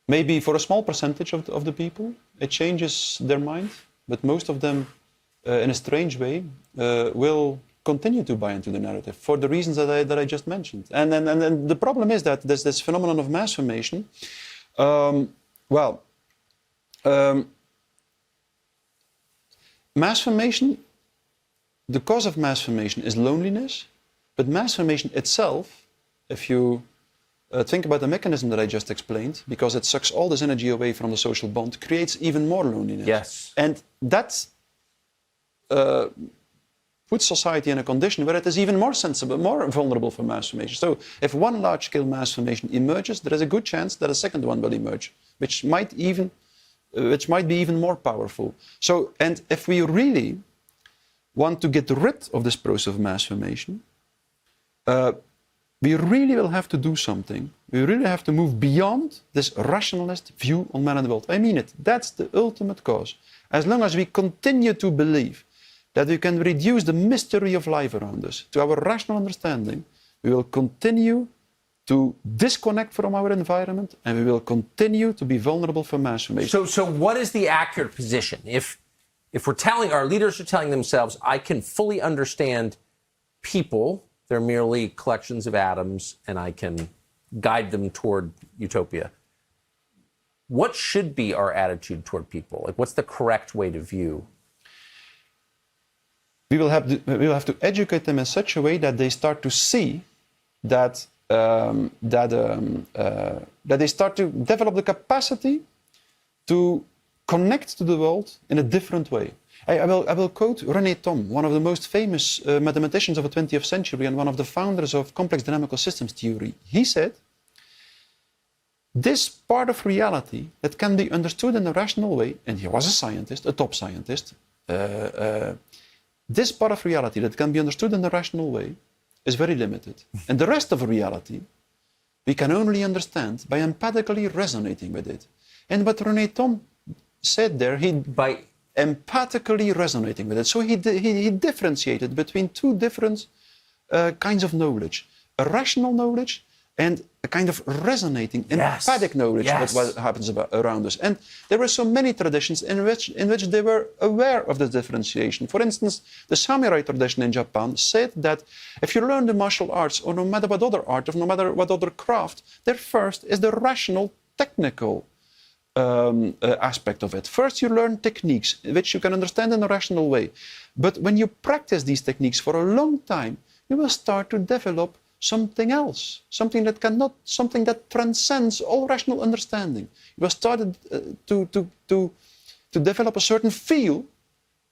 Maybe for a small percentage of the people, it changes their mind, but most of them, in a strange way, will continue to buy into the narrative for the reasons that I just mentioned. And then the problem is that there's this phenomenon of mass formation. Mass formation, the cause of mass formation is loneliness, but mass formation itself, if you think about the mechanism that I just explained, because it sucks all this energy away from the social bond, creates even more loneliness. Yes. And that puts society in a condition where it is even more sensible, more vulnerable for mass formation. So if one large-scale mass formation emerges, there is a good chance that a second one will emerge, which might be even more powerful. So, and if we really want to get rid of this process of mass formation, we really will have to do something. We really have to move beyond this rationalist view on man and the world. I mean it. That's the ultimate cause. As long as we continue to believe that we can reduce the mystery of life around us to our rational understanding, we will continue to disconnect from our environment, and we will continue to be vulnerable for mass formation. So what is the accurate position? If we're telling, our leaders are telling themselves, I can fully understand people, they're merely collections of atoms, and I can guide them toward utopia. What should be our attitude toward people? Like, what's the correct way to view? We will have to educate them in such a way that they start to see that they start to develop the capacity to connect to the world in a different way. I will quote René Thom, one of the most famous mathematicians of the 20th century and one of the founders of complex dynamical systems theory. He said, this part of reality that can be understood in a rational way, and he was a scientist, a top scientist, this part of reality that can be understood in a rational way is very limited. And the rest of reality, we can only understand by empathically resonating with it. And what René Thom said there, by empathically resonating with it. So he differentiated between two different kinds of knowledge. A rational knowledge and a kind of resonating, empathic knowledge of what happens around us. And there were so many traditions in which they were aware of this differentiation. For instance, the samurai tradition in Japan said that if you learn the martial arts, or no matter what other art, or no matter what other craft, there first is the rational, technical aspect of it. First, you learn techniques which you can understand in a rational way. But when you practice these techniques for a long time, you will start to develop something else, something that transcends all rational understanding. You will start to develop a certain feel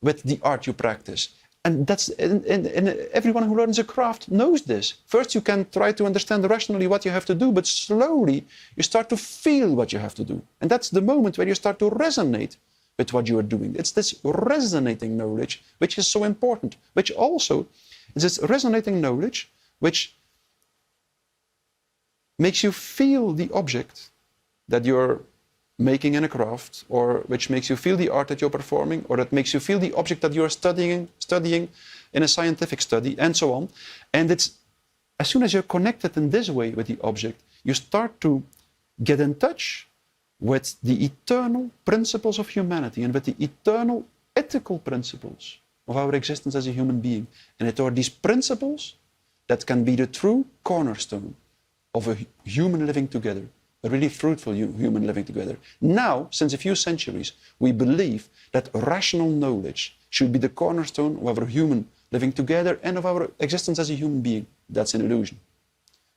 with the art you practice. And that's and everyone who learns a craft knows this. First, you can try to understand rationally what you have to do, but slowly you start to feel what you have to do. And that's the moment where you start to resonate with what you are doing. It's this resonating knowledge which is so important, which also is this resonating knowledge which makes you feel the object that you're making in a craft, or which makes you feel the art that you're performing, or that makes you feel the object that you're studying in a scientific study, and so on. And it's, as soon as you're connected in this way with the object, you start to get in touch with the eternal principles of humanity and with the eternal ethical principles of our existence as a human being. And it are these principles that can be the true cornerstone of a human living together, a really fruitful human living together. Now, since a few centuries, we believe that rational knowledge should be the cornerstone of our human living together and of our existence as a human being. That's an illusion.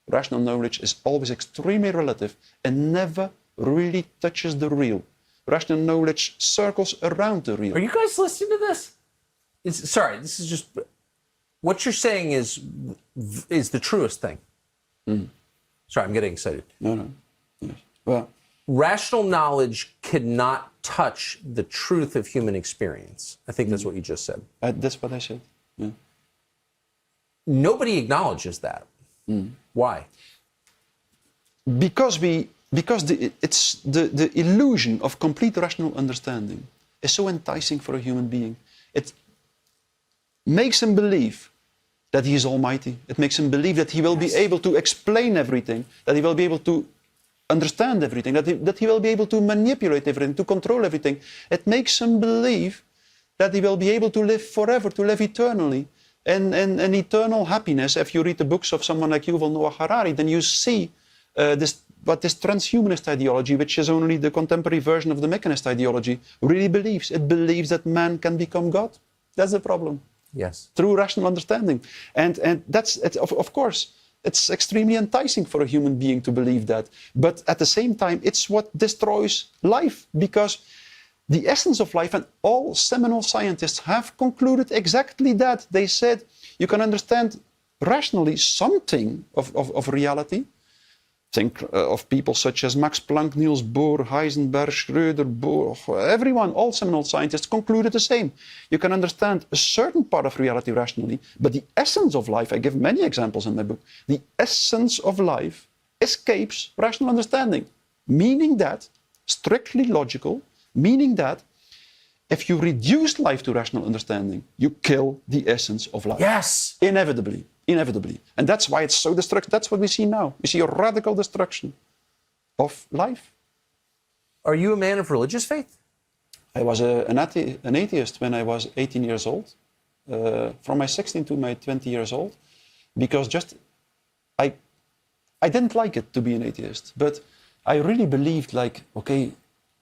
Rational knowledge is always extremely relative and never really touches the real. Rational knowledge circles around the real. Are you guys listening to this? Sorry, this is just... What you're saying is the truest thing. Mm. Sorry, I'm getting excited. No. Yes. Well, rational knowledge cannot touch the truth of human experience. I think that's what you just said. That's what I said. Yeah. Nobody acknowledges that. Mm. Why? Because the illusion of complete rational understanding is so enticing for a human being. It makes him believe that he is almighty. It makes him believe that he will be able to explain everything, that he will be able to understand everything, that he will be able to manipulate everything, to control everything. It makes him believe that he will be able to live forever, to live eternally, and eternal happiness. If you read the books of someone like Yuval Noah Harari, then you see this transhumanist ideology, which is only the contemporary version of the mechanist ideology, really believes. It believes that man can become God. That's the problem. Yes. Through rational understanding. And that's, of course, it's extremely enticing for a human being to believe that. But at the same time, it's what destroys life, because the essence of life, and all seminal scientists have concluded exactly that. They said you can understand rationally something of reality. Think of people such as Max Planck, Niels Bohr, Heisenberg, Schrödinger, Bohr, everyone, all seminal scientists concluded the same. You can understand a certain part of reality rationally, but the essence of life, I give many examples in my book, the essence of life escapes rational understanding, meaning that, strictly logical, meaning that if you reduce life to rational understanding, you kill the essence of life. Yes. Inevitably, inevitably. And that's why it's so destructive. That's what we see now. We see a radical destruction of life. Are you a man of religious faith? I was an atheist when I was 18 years old, from my 16 to my 20 years old, because just I didn't like it to be an atheist, but I really believed, like, okay,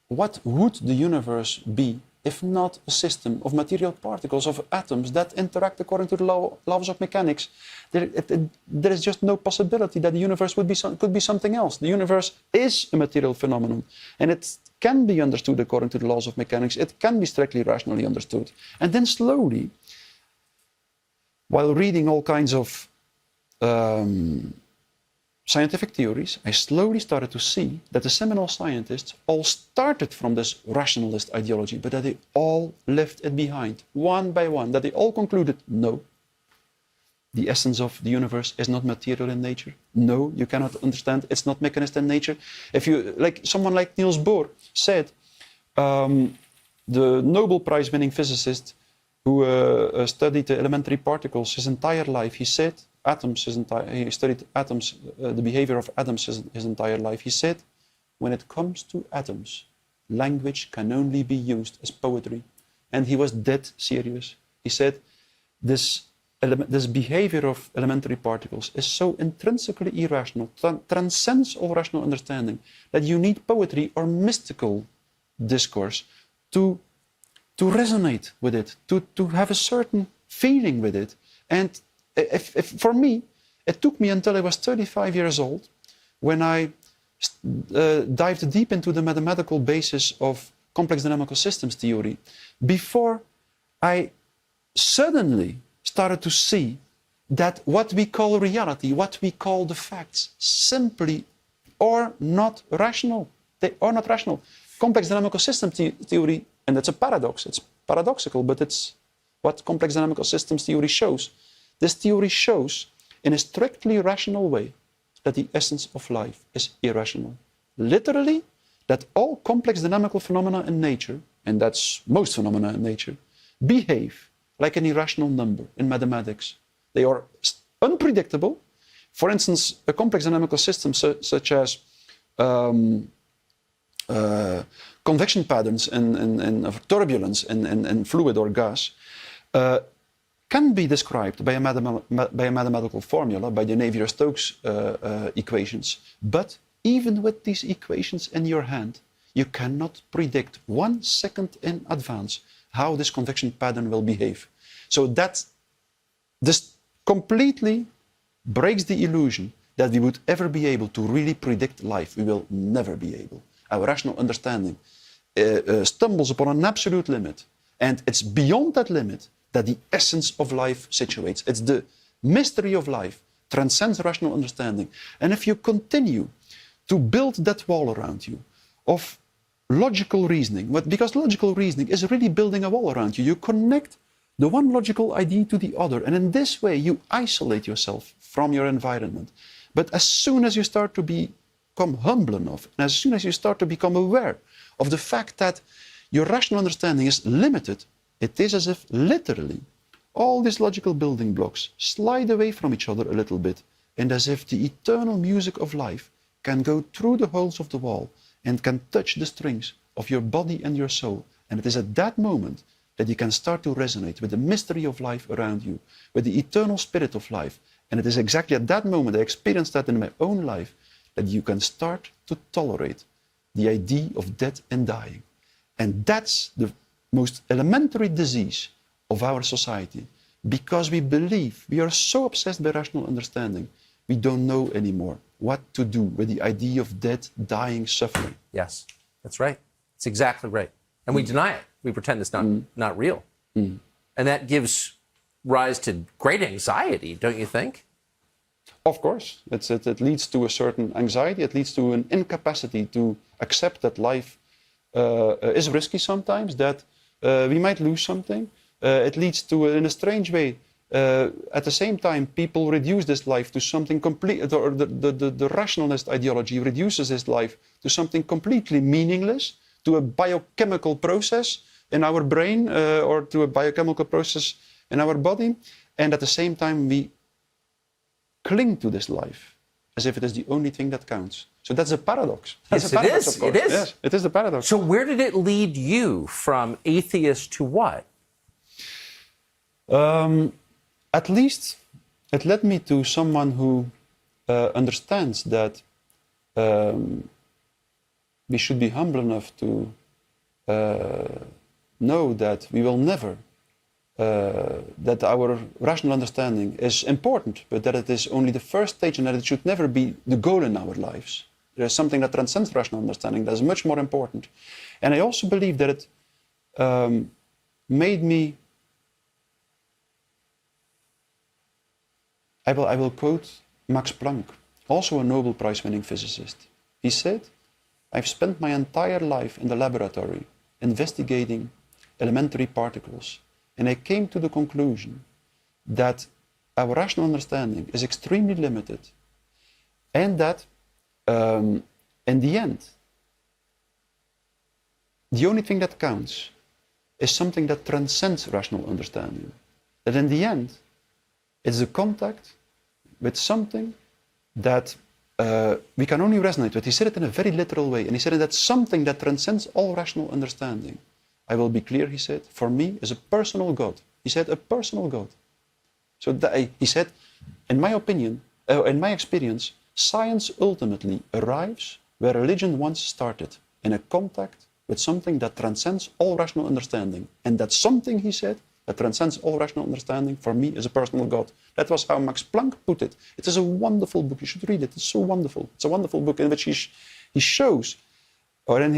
what would the universe be if not a system of material particles, of atoms that interact according to the laws of mechanics? There is just no possibility that the universe could be something else. The universe is a material phenomenon, and it can be understood according to the laws of mechanics. It can be strictly rationally understood. And then slowly, while reading all kinds of scientific theories, I slowly started to see that the seminal scientists all started from this rationalist ideology, but that they all left it behind, one by one, that they all concluded, no, the essence of the universe is not material in nature. No, you cannot understand, it's not mechanist in nature. If you, like someone like Niels Bohr said, the Nobel Prize winning physicist who studied the elementary particles his entire life, he said, he studied atoms, the behavior of atoms his entire life. He said, when it comes to atoms, language can only be used as poetry. And he was dead serious. He said, this behavior of elementary particles is so intrinsically irrational, transcends all rational understanding, that you need poetry or mystical discourse to resonate with it, to have a certain feeling with it. And for me, it took me until I was 35 years old when I dived deep into the mathematical basis of complex dynamical systems theory before I suddenly started to see that what we call reality, what we call the facts, simply are not rational. They are not rational. Complex dynamical system theory, and that's a paradox, it's paradoxical, but it's what complex dynamical systems theory shows. This theory shows in a strictly rational way that the essence of life is irrational. Literally, that all complex dynamical phenomena in nature, and that's most phenomena in nature, behave like an irrational number in mathematics. They are unpredictable. For instance, a complex dynamical system such as convection patterns of turbulence in fluid or gas can be described by a mathematical formula, by the Navier-Stokes equations. But even with these equations in your hand, you cannot predict 1 second in advance how this convection pattern will behave. So that this completely breaks the illusion that we would ever be able to really predict life. We will never be able. Our rational understanding stumbles upon an absolute limit, and it's beyond that limit that the essence of life situates. It's the mystery of life, transcends rational understanding. And if you continue to build that wall around you of logical reasoning, because logical reasoning is really building a wall around you. You connect the one logical idea to the other, and in this way you isolate yourself from your environment. But as soon as you start to become humble enough, and as soon as you start to become aware of the fact that your rational understanding is limited, it is as if literally all these logical building blocks slide away from each other a little bit, and as if the eternal music of life can go through the holes of the wall and can touch the strings of your body and your soul. And it is at that moment that you can start to resonate with the mystery of life around you, with the eternal spirit of life. And it is exactly at that moment, I experienced that in my own life, that you can start to tolerate the idea of death and dying. And that's the most elementary disease of our society, because we believe, we are so obsessed by rational understanding, we don't know anymore what to do with the idea of death, dying, suffering. Yes, that's right. It's exactly right. And we deny it. We pretend it's not real. And that gives rise to great anxiety, don't you think? Of course. It leads to a certain anxiety. It leads to an incapacity to accept that life is risky sometimes, that we might lose something. It leads to, in a strange way, at the same time, people reduce this life to something complete, or the rationalist ideology reduces this life to something completely meaningless, to a biochemical process in our brain or through a biochemical process in our body, and at the same time we cling to this life as if it is the only thing that counts. So that's a paradox. Yes, it is. It is. Yes, it is a paradox. So where did it lead you from atheist to what? At least it led me to someone who understands that we should be humble enough to know that we will never, that our rational understanding is important, but that it is only the first stage and that it should never be the goal in our lives. There is something that transcends rational understanding that is much more important. And I also believe that it made me, I will quote Max Planck, also a Nobel Prize-winning physicist. He said, "I've spent my entire life in the laboratory investigating elementary particles, and I came to the conclusion that our rational understanding is extremely limited, and that in the end, the only thing that counts is something that transcends rational understanding. That in the end, it's a contact with something that we can only resonate with." He said it in a very literal way, and he said that's something that transcends all rational understanding. I will be clear, he said, for me is a personal God. He said a personal God. So he said, in my opinion, in my experience, science ultimately arrives where religion once started, in a contact with something that transcends all rational understanding. And that something, he said, that transcends all rational understanding, for me is a personal God. That was how Max Planck put it. It is a wonderful book. You should read it. It's so wonderful. It's a wonderful book in which he shows, or in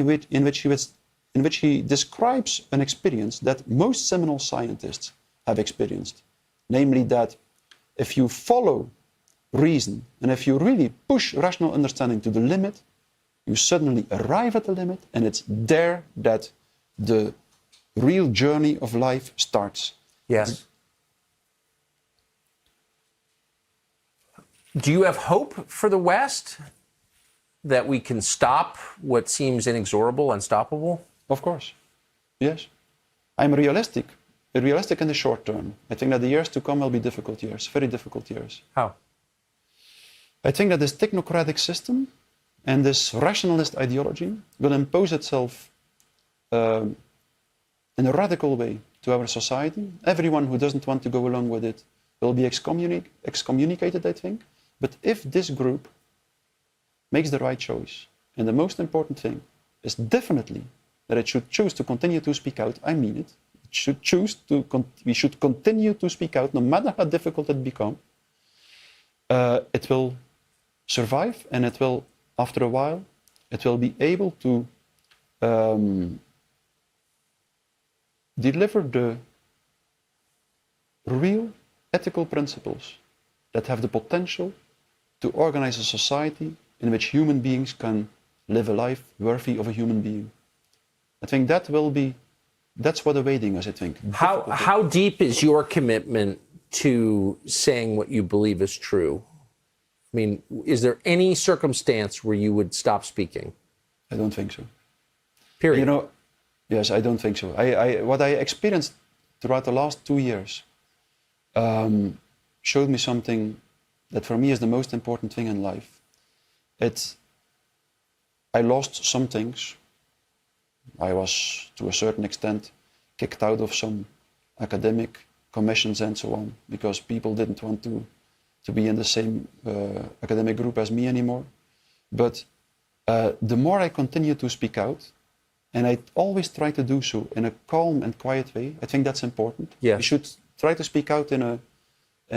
which he describes an experience that most seminal scientists have experienced. Namely that if you follow reason and if you really push rational understanding to the limit, you suddenly arrive at the limit, and it's there that the real journey of life starts. Yes. Do you have hope for the West that we can stop what seems inexorable, unstoppable? Of course, yes. I'm realistic in the short term. I think that the years to come will be difficult years, very difficult years. How? I think that this technocratic system and this rationalist ideology will impose itself in a radical way to our society. Everyone who doesn't want to go along with it will be excommunicated, I think. But if this group makes the right choice, and the most important thing is definitely that it should choose to continue to speak out, I mean it. We should continue to speak out, no matter how difficult it becomes. It will survive, and it will, after a while, it will be able to deliver the real ethical principles that have the potential to organize a society in which human beings can live a life worthy of a human being. I think that's what awaiting us, I think. How deep is your commitment to saying what you believe is true? I mean, is there any circumstance where you would stop speaking? I don't think so. Period. You know, yes, I don't think so. What I experienced throughout the last 2 years showed me something that for me is the most important thing in life. I lost some things. I was, to a certain extent, kicked out of some academic commissions and so on, because people didn't want to be in the same academic group as me anymore. But the more I continue to speak out, and I always try to do so in a calm and quiet way, I think that's important. Yes. We should try to speak out in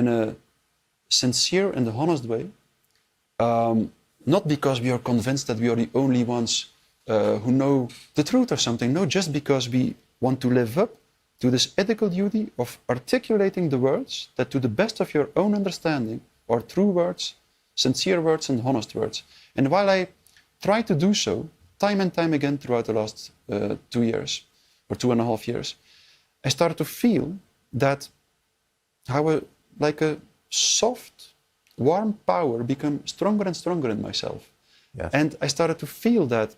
a sincere and honest way, not because we are convinced that we are the only ones who know the truth or something. No, just because we want to live up to this ethical duty of articulating the words that, to the best of your own understanding, are true words, sincere words, and honest words. And while I try to do so time and time again throughout the last 2 years, or 2.5 years, I started to feel that like a soft, warm power become stronger and stronger in myself. Yes. And I started to feel that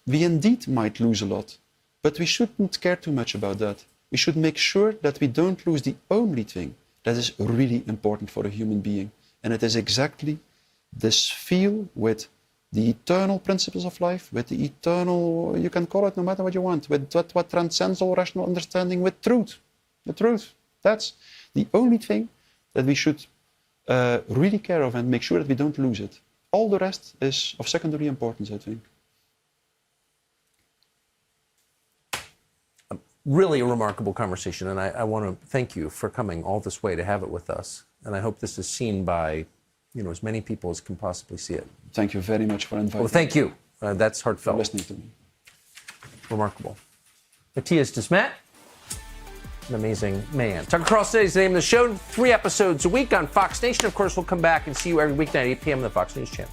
we indeed might lose a lot, But we shouldn't care too much about that. We should make sure that we don't lose the only thing that is really important for a human being. And it is exactly this feel with the eternal principles of life, with the eternal, you can call it no matter what you want, with what transcends all rational understanding, with truth. The truth. That's the only thing that we should really care of and make sure that we don't lose it. All the rest is of secondary importance, I think. Really a remarkable conversation, and I want to thank you for coming all this way to have it with us. And I hope this is seen by, as many people as can possibly see it. Thank you very much for inviting me. Well, thank you. That's heartfelt. For listening to me. Remarkable. Mattias Desmet, an amazing man. Tucker Carlson is the name of the show. 3 episodes a week on Fox Nation. Of course, we'll come back and see you every weeknight at 8 p.m. on the Fox News Channel.